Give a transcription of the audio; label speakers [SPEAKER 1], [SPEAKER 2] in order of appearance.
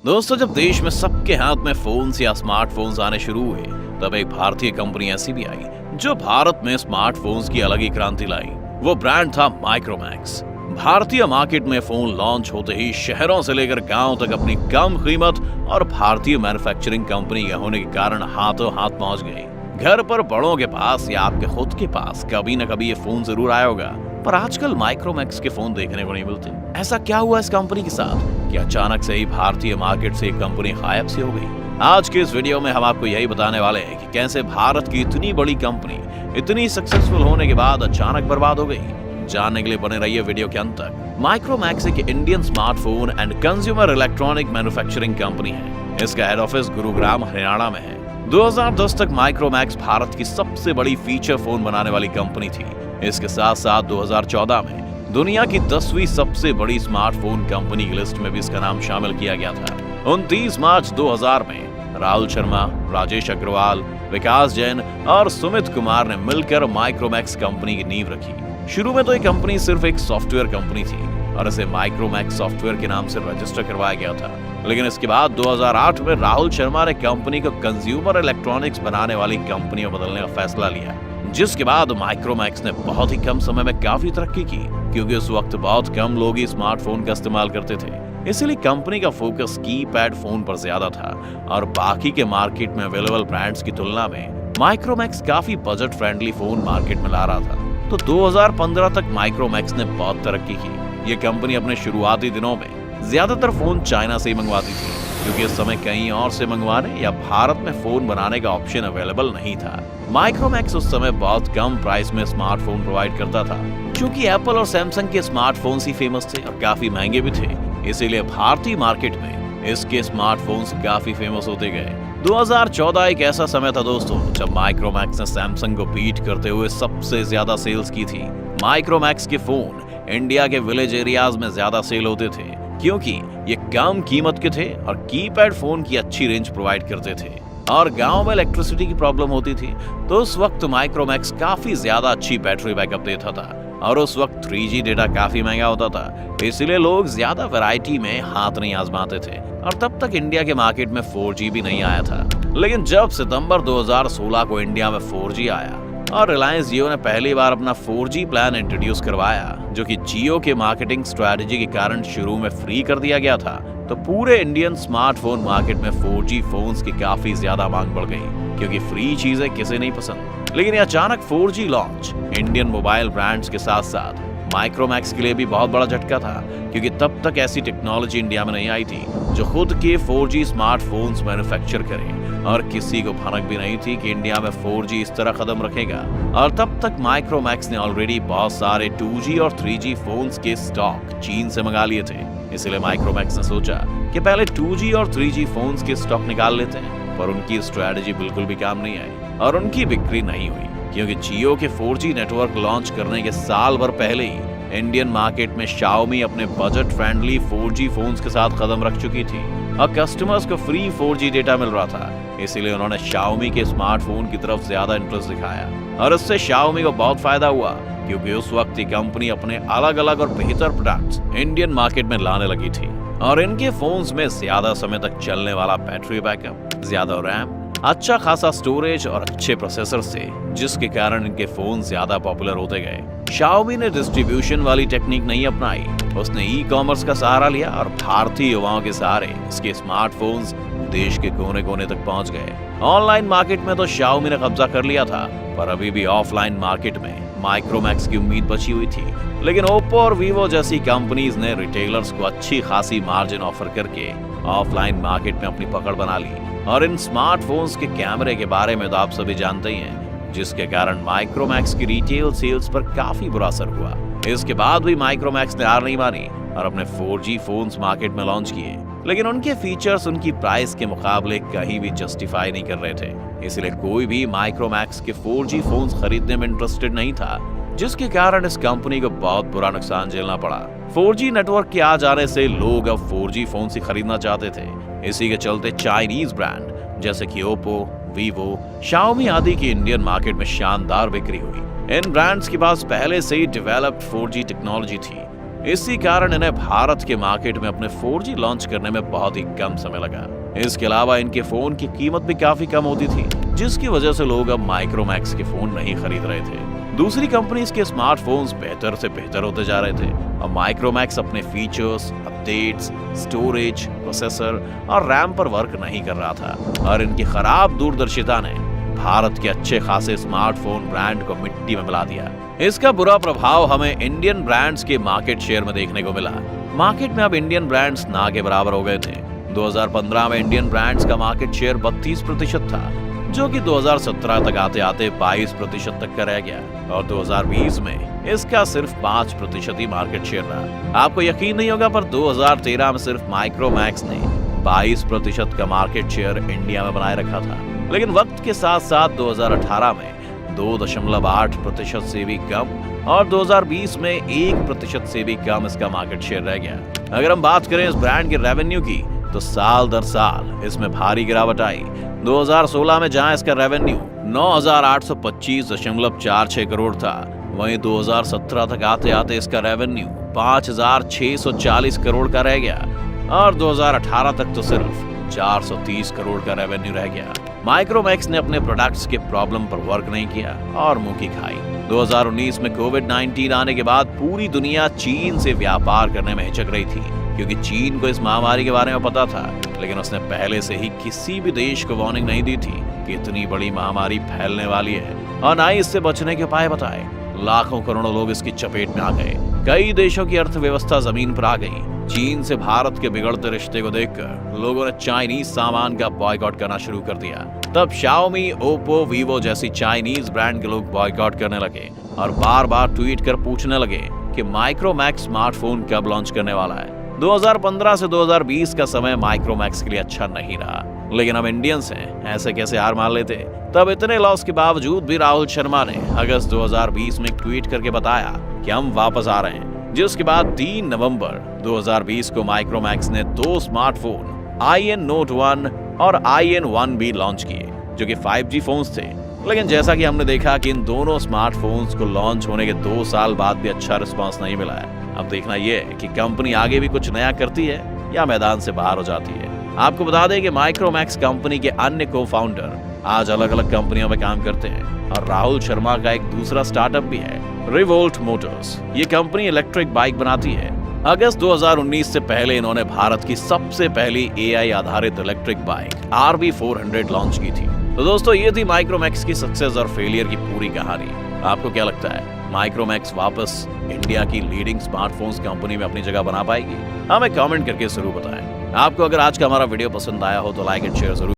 [SPEAKER 1] दोस्तों, जब देश में सबके हाथ में फोन्स या स्मार्टफोन्स आने शुरू हुए, तब एक भारतीय कंपनी ऐसी भी आई जो भारत में स्मार्टफोन्स की अलग ही क्रांति लाई। वो ब्रांड था माइक्रोमैक्स। भारतीय मार्केट में फोन लॉन्च होते ही शहरों से लेकर गांव तक अपनी कम कीमत और भारतीय मैन्युफैक्चरिंग कंपनी के होने के कारण हाथों हाथ पहुंच गई। घर पर बड़ों के पास या आपके खुद के पास कभी न कभी ये फोन जरूर आया होगा, पर आजकल माइक्रोमैक्स के फोन देखने को नहीं मिलते। ऐसा क्या हुआ इस कंपनी के साथ कि अचानक से ही भारतीय मार्केट से एक कंपनी गायब सी हो गई? आज के इस वीडियो में हम आपको यही बताने वाले हैं कि कैसे भारत की इतनी बड़ी कंपनी इतनी सक्सेसफुल होने के बाद अचानक बर्बाद हो गई। जानने के लिए बने रहिए वीडियो के अंत तक। माइक्रोमैक्स एक Indian smartphone and consumer electronic manufacturing company है। इसका हेड ऑफिस गुरुग्राम हरियाणा में है। 2010 तक माइक्रोमैक्स भारत की सबसे बड़ी फीचर फोन बनाने वाली कंपनी थी। इसके साथ साथ 2014 में दुनिया की 10वीं सबसे बड़ी स्मार्टफोन कंपनी की लिस्ट में भी इसका नाम शामिल किया गया था। 29 मार्च 2000 में राहुल शर्मा, राजेश अग्रवाल, विकास जैन और सुमित कुमार ने मिलकर माइक्रोमैक्स कंपनी की नींव रखी। शुरू में तो ये कंपनी सिर्फ एक सॉफ्टवेयर कंपनी थी और इसे माइक्रोमैक्स सॉफ्टवेयर के नाम से रजिस्टर करवाया गया था। लेकिन इसके बाद 2008 में राहुल शर्मा ने कंपनी को कंज्यूमर इलेक्ट्रॉनिक्स बनाने वाली कंपनी में बदलने का फैसला लिया, जिसके बाद माइक्रोमैक्स ने बहुत ही कम समय में काफी तरक्की की, क्योंकि उस वक्त बहुत कम लोग ही स्मार्टफोन का इस्तेमाल करते थे। इसलिए कंपनी का फोकस कीपैड फोन पर ज्यादा था और बाकी के मार्केट में अवेलेबल ब्रांड्स की तुलना में माइक्रोमैक्स काफी बजट फ्रेंडली फोन मार्केट में ला रहा था। तो 2015 तक माइक्रोमैक्स ने बहुत तरक्की की। ये कंपनी अपने शुरुआती दिनों में ज्यादातर फोन चाइना से ही मंगवाती थी, क्योंकि इस समय कहीं और से मंगवाने या भारत में फोन बनाने का ऑप्शन अवेलेबल नहीं था। माइक्रोमैक्स उस समय बहुत कम प्राइस में स्मार्टफोन प्रोवाइड करता था, क्योंकि एप्पल और सैमसंग के स्मार्टफोन्स ही फेमस थे और काफी महंगे भी थे। इसीलिए भारतीय मार्केट में इसके स्मार्टफोन्स काफी फेमस होते गए। 2014 एक ऐसा समय था दोस्तों, जब माइक्रोमैक्स ने सैमसंग को बीट करते हुए सबसे ज्यादा सेल्स की थी। माइक्रोमैक्स के फोन इंडिया के विलेज एरियाज में ज्यादा सेल होते थे, क्योंकि ये कम कीमत के थे और कीपैड फोन की अच्छी रेंज प्रोवाइड करते थे और गांव में इलेक्ट्रिसिटी की प्रॉब्लम होती थी, तो उस वक्त माइक्रोमैक्स काफी ज्यादा अच्छी बैटरी बैकअप देता था और उस वक्त 3G डेटा काफी महंगा होता था। इसलिए लोग ज्यादा वैरायटी में हाथ नहीं आजमाते थे और तब तक इंडिया के मार्केट में 4G भी नहीं आया था। लेकिन जब सितंबर 2016 को इंडिया में 4G आया और रिलायंस जियो ने पहली बार अपना 4G प्लान इंट्रोड्यूस करवाया, जो कि जियो के मार्केटिंग स्ट्रेटजी के कारण शुरू में फ्री कर दिया गया था, तो पूरे इंडियन स्मार्टफोन मार्केट में 4G फोन्स की काफी ज्यादा मांग बढ़ गई, क्योंकि फ्री चीजें किसे नहीं पसंद। लेकिन ये अचानक 4G launch Indian mobile brands के साथ साथ माइक्रोमैक्स के लिए भी बहुत बड़ा झटका था, क्योंकि तब तक ऐसी टेक्नोलॉजी इंडिया में नहीं आई थी जो खुद के 4G स्मार्टफोन्स मैन्युफैक्चर करे, और किसी को भनक भी नहीं थी कि इंडिया में 4G इस तरह कदम रखेगा। और तब तक माइक्रोमैक्स ने ऑलरेडी बहुत सारे 2G और 3G फोन्स के स्टॉक चीन से मंगा लिए थे। इसलिए माइक्रोमैक्स ने सोचा कि पहले 2G और 3G फोन्स के स्टॉक निकाल लेते हैं, पर उनकी स्ट्रेटजी बिल्कुल भी काम नहीं आई और उनकी बिक्री नहीं हुई, क्योंकि जियो के 4G नेटवर्क लॉन्च करने के साल भर पहले ही इंडियन मार्केट में Xiaomi अपने बजट फ्रेंडली 4G फोन्स के साथ कदम रख चुकी थी और कस्टमर्स को फ्री 4G डेटा मिल रहा था। इसीलिए उन्होंने Xiaomi के स्मार्टफोन की तरफ ज्यादा इंटरेस्ट दिखाया और इससे Xiaomi को बहुत फायदा हुआ, क्योंकि उस वक्त ये कंपनी अपने अलग अलग और बेहतर प्रोडक्ट्स इंडियन मार्केट में लाने लगी थी और इनके फोन्स में ज्यादा समय तक चलने वाला बैटरी बैकअप, ज्यादा रैम, अच्छा खासा स्टोरेज और अच्छे प्रोसेसर से, जिसके कारण इनके फोन ज्यादा पॉपुलर होते गए। Xiaomi ने डिस्ट्रीब्यूशन वाली टेक्निक नहीं अपनाई, उसने ई-कॉमर्स का सहारा लिया और भारतीय युवाओं के सहारे इसके स्मार्टफोन्स देश के कोने कोने तक पहुंच गए। ऑनलाइन मार्केट में तो Xiaomi ने कब्जा कर लिया था, पर अभी भी ऑफलाइन मार्केट में माइक्रोमैक्स की उम्मीद बची हुई थी। लेकिन Oppo और Vivo जैसी कंपनीज ने रिटेलर्स को अच्छी खासी मार्जिन ऑफर करके ऑफलाइन मार्केट में अपनी पकड़ बना ली और इन स्मार्टफोन्स के कैमरे के बारे में तो आप सभी जानते ही हैं, जिसके कारण माइक्रोमैक्स की रिटेल सेल्स पर काफी बुरा असर हुआ। इसके बाद भी माइक्रोमैक्स ने हार नहीं मानी और अपने 4G फोन्स मार्केट में लॉन्च किए, लेकिन उनके फीचर्स उनकी प्राइस के मुकाबले कहीं भी जस्टिफाई नहीं कर रहे थे। इसलिए कोई भी माइक्रोमैक्स के 4G फोन्स खरीदने में इंटरेस्टेड नहीं था, जिसके कारण इस कंपनी को बहुत बुरा नुकसान झेलना पड़ा। 4G नेटवर्क के आ जाने से लोग अब 4G फोन ही खरीदना चाहते थे। इसी के चलते चाइनीज ब्रांड जैसे कि Oppo, Vivo, Xiaomi आदि की इंडियन मार्केट में शानदार बिक्री हुई। इन ब्रांड्स के पास पहले से ही डेवलप्ड 4G टेक्नोलॉजी थी इसी कारण इन्हें भारत के मार्केट में अपने 4G लॉन्च करने में बहुत ही कम समय लगा। इसके अलावा इनके फोन की कीमत भी काफी कम होती थी, जिसकी वजह से लोग अब माइक्रोमैक्स के फोन नहीं खरीद रहे थे। दूसरी कंपनीज के स्मार्टफोन्स बेहतर से बेहतर होते जा रहे थे और माइक्रोमैक्स अपने फीचर्स, अपडेट्स, स्टोरेज, प्रोसेसर और रैम पर वर्क नहीं कर रहा था और इनकी खराब दूरदर्शिता ने भारत के अच्छे खासे स्मार्टफोन ब्रांड को मिट्टी में मिला दिया। इसका बुरा प्रभाव हमें इंडियन ब्रांड्स के मार्केट शेयर में देखने को मिला। मार्केट में अब इंडियन ब्रांड्स ना के बराबर हो गए थे। 2015 में इंडियन ब्रांड्स का मार्केट शेयर 32% था, जो कि 2017 तक आते आते 22% तक का रह गया और 2020 में इसका सिर्फ 5% ही मार्केट शेयर रहा। आपको यकीन नहीं होगा, पर 2013 में सिर्फ माइक्रोमैक्स ने 22% का मार्केट शेयर इंडिया में बनाए रखा था। लेकिन वक्त के साथ साथ 2018 में 2.8% से भी कम और 2020 में 1% से भी कम इसका मार्केट शेयर रह गया। अगर हम बात करें इस ब्रांड के रेवेन्यू की, तो साल दर साल इसमें भारी गिरावट आई। 2016 में जहां इसका रेवेन्यू 9,825.46 करोड़ था, वहीं 2017 तक आते आते इसका रेवेन्यू 5,640 करोड़ का रह गया और 2018 तक तो सिर्फ 430 करोड़ का रेवेन्यू रह गया। माइक्रोमैक्स ने अपने प्रोडक्ट्स के प्रॉब्लम पर वर्क नहीं किया और मुंह की खाई। 2019 में कोविड-19 आने के बाद पूरी दुनिया चीन से व्यापार करने में हिचक रही थी, क्योंकि चीन को इस महामारी के बारे में पता था, लेकिन उसने पहले से ही किसी भी देश को वार्निंग नहीं दी थी कि इतनी बड़ी महामारी फैलने वाली है और ना ही इससे बचने के उपाय बताए। लाखों करोड़ों लोग इसकी चपेट में आ गए। कई देशों की अर्थव्यवस्था जमीन पर आ गई। चीन से भारत के बिगड़ते रिश्ते को देखकर लोगों ने चाइनीज सामान का बॉयकॉट करना शुरू कर दिया। तब Xiaomi, Oppo, Vivo जैसी चाइनीज ब्रांड के लोग बॉयकॉट करने लगे और बार बार ट्वीट कर पूछने लगे कि माइक्रोमैक्स स्मार्टफोन कब लॉन्च करने वाला है। 2015 से 2020 का समय माइक्रोमैक्स के लिए अच्छा नहीं रहा, लेकिन अब इंडियंस हैं, ऐसे कैसे हार मान लेते। तब इतने लॉस के बावजूद भी राहुल शर्मा ने अगस्त 2020 में एक ट्वीट करके बताया कि हम वापस आ रहे हैं, जिसके बाद 3 नवंबर 2020 को माइक्रोमैक्स ने 2 स्मार्टफोन IN Note 1 और IN 1B लॉन्च किए, जो कि 5G फोन्स थे। लेकिन जैसा कि हमने देखा कि इन दोनों स्मार्टफोन्स को लॉन्च होने के 2 साल बाद भी अच्छा रिस्पांस नहीं मिला है। अब देखना यह है कि कंपनी आगे भी कुछ नया करती है या मैदान से बाहर हो जाती है। आपको बता दें कि माइक्रोमैक्स कंपनी के अन्य को-फाउंडर आज अलग अलग कंपनियों में काम करते हैं और राहुल शर्मा का एक दूसरा स्टार्टअप भी है, रिवोल्ट मोटर्स। ये कंपनी इलेक्ट्रिक बाइक बनाती है। अगस्त 2019 से पहले इन्होंने भारत की सबसे पहली AI आधारित इलेक्ट्रिक बाइक RB400 लॉन्च की थी। तो दोस्तों, ये थी माइक्रोमैक्स की सक्सेस और फेलियर की पूरी कहानी। आपको क्या लगता है, माइक्रोमैक्स वापस इंडिया की लीडिंग स्मार्टफोन्स कंपनी में अपनी जगह बना पाएगी? हमें कमेंट करके जरूर बताएं। आपको अगर आज का हमारा वीडियो पसंद आया हो तो लाइक एंड शेयर जरूर